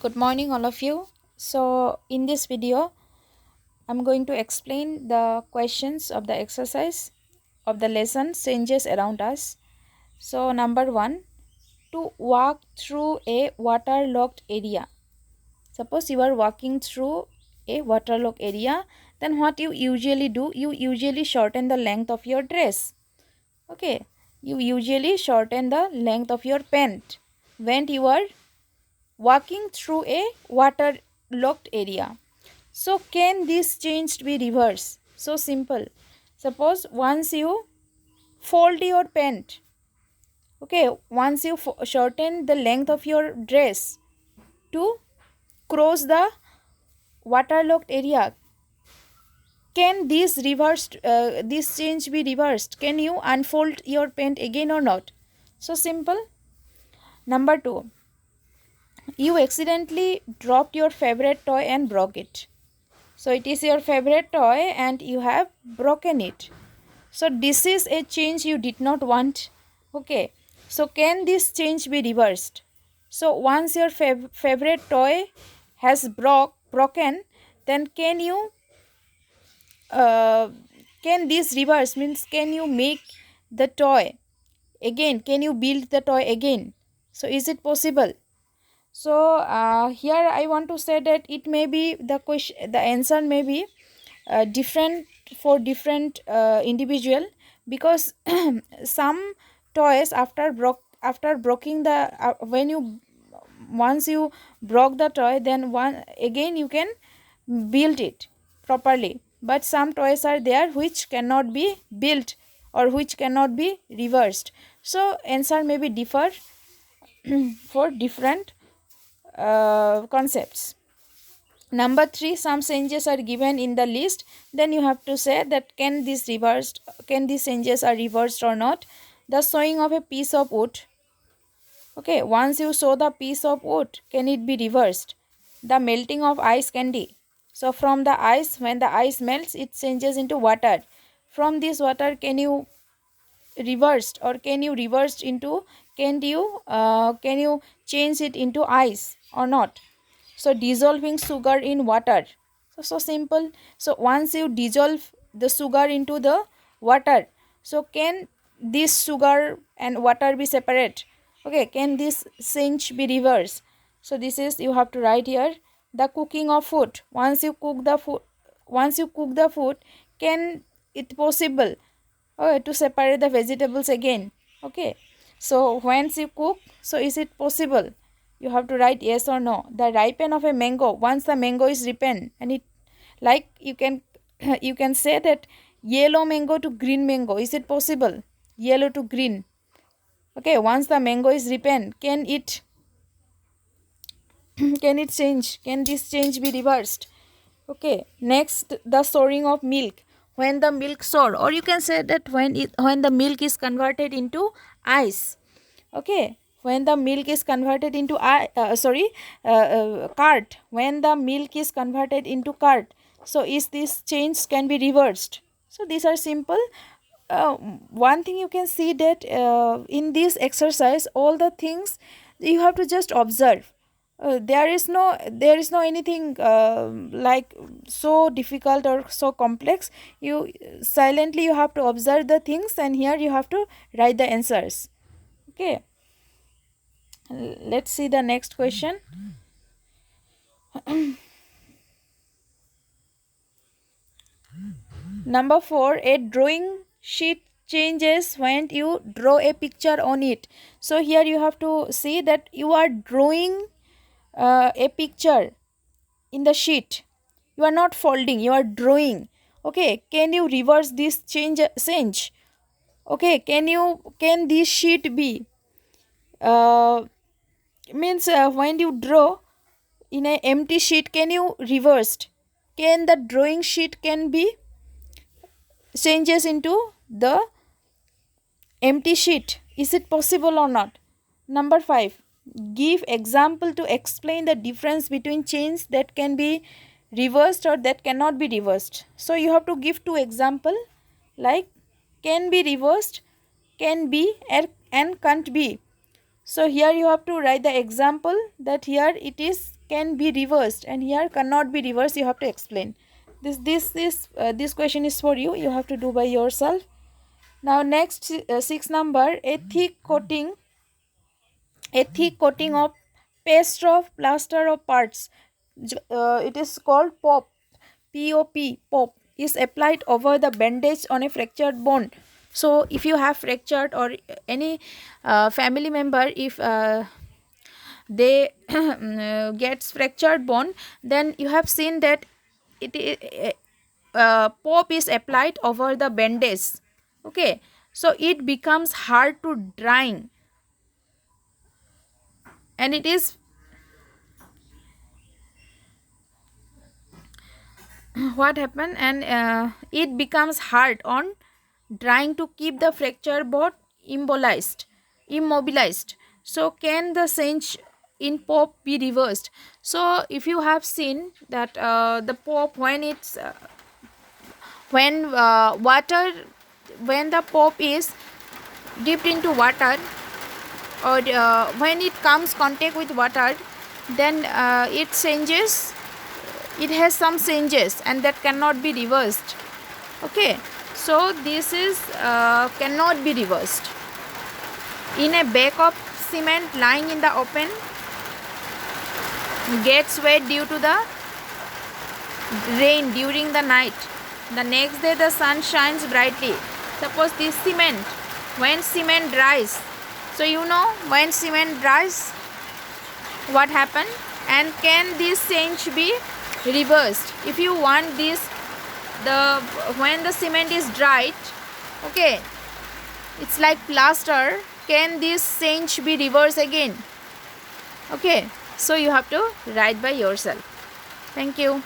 Good morning, all of you. So, in this video, I'm going to explain the questions of the exercise of the lesson changes around us. So, number one, to walk through a waterlogged area. Suppose you are walking through a waterlogged area, then what you usually do? You usually shorten the length of your dress. Okay, you usually shorten the length of your pant when you are walking through a waterlogged area. So can this change be reversed? So simple. Suppose once you fold your pant, okay, once you shorten the length of your dress to cross the waterlogged area, can this this change be reversed? Can you unfold your pant again or not? So simple. Number two, you accidentally dropped your favorite toy and broke it. So it is your favorite toy and you have broken it. So this is a change you did not want. Okay. So can this change be reversed? So once your favorite toy has broken, then uh, can this reverse means can you make the toy again? Can you build the toy again? So is it possible? So here I want to say that it may be the question, the answer may be different for different individual, because some toys after breaking the when you once you broke the toy, then one again you can build it properly, but some toys are there which cannot be built or which cannot be reversed. So answer may be differ for different concepts. Number three, some changes are given in the list. Then you have to say that can these changes are reversed or not. The sewing of a piece of wood. Okay, once you sew the piece of wood, can it be reversed? The melting of ice candy. So from the ice, when the ice melts, it changes into water. From this water, can you reversed into can you change it into ice or not? So dissolving sugar in water. So simple. So once you dissolve the sugar into the water, so can this sugar and water be separate? Okay, can this change be reversed? So this is, you have to write here, the cooking of food. Once you cook the food, can it possible, okay, to separate the vegetables again? Okay, so once you cook, so is it possible? You have to write yes or no. The ripen of a mango, once the mango is ripened, and it, like you can you can say that yellow mango to green mango, is it possible? Yellow to green. Okay, once the mango is ripened, can it can it change? Can this change be reversed? Okay, next, the storing of milk. When the milk store, or you can say that when the milk is converted into ice. Okay, when the milk is converted into curd. When the milk is converted into curd, so is this change can be reversed? So these are simple. One thing you can see that in this exercise, all the things you have to just observe. There is no anything like so difficult or so complex. You silently you have to observe the things, and here you have to write the answers. Okay, let's see the next question. Number 4, a drawing sheet changes when you draw a picture on it. So here you have to see that you are drawing a picture in the sheet. You are not folding, you are drawing. Okay, can you reverse this change? Okay, can this sheet be means when you draw in an empty sheet, can you reversed? Can the drawing sheet can be changes into the empty sheet? Is it possible or not? Number 5, give example to explain the difference between change that can be reversed or that cannot be reversed. So you have to give two example, like can be reversed, can be, and can't be. So here you have to write the example that here it is can be reversed and here cannot be reversed, you have to explain. This question is for you. You have to do by yourself. Now next, 6 number, a thick coating of paste of plaster of parts. It is called pop. Pop is applied over the bandage on a fractured bone. So if you have fractured, or any family member, if they gets fractured bone, then you have seen that pop is applied over the bandage. Okay, so it becomes hard to drying, and it is what happened, and it becomes hard on drying to keep the fracture bone immobilized. So can the cinch in pop be reversed? So if you have seen that the pop, when it's when water when the pop is dipped into water, or when it comes contact with water, then it changes, it has some changes, and that cannot be reversed. Okay, so this is cannot be reversed. In a bag of cement lying in the open, gets wet due to the rain during the night. The next day the sun shines brightly. Suppose this cement, when cement dries, so you know when cement dries what happened, and can this change be reversed? If you want this, when the cement is dried, okay, it's like plaster, can this change be reversed again? Okay, so you have to write by yourself. Thank you.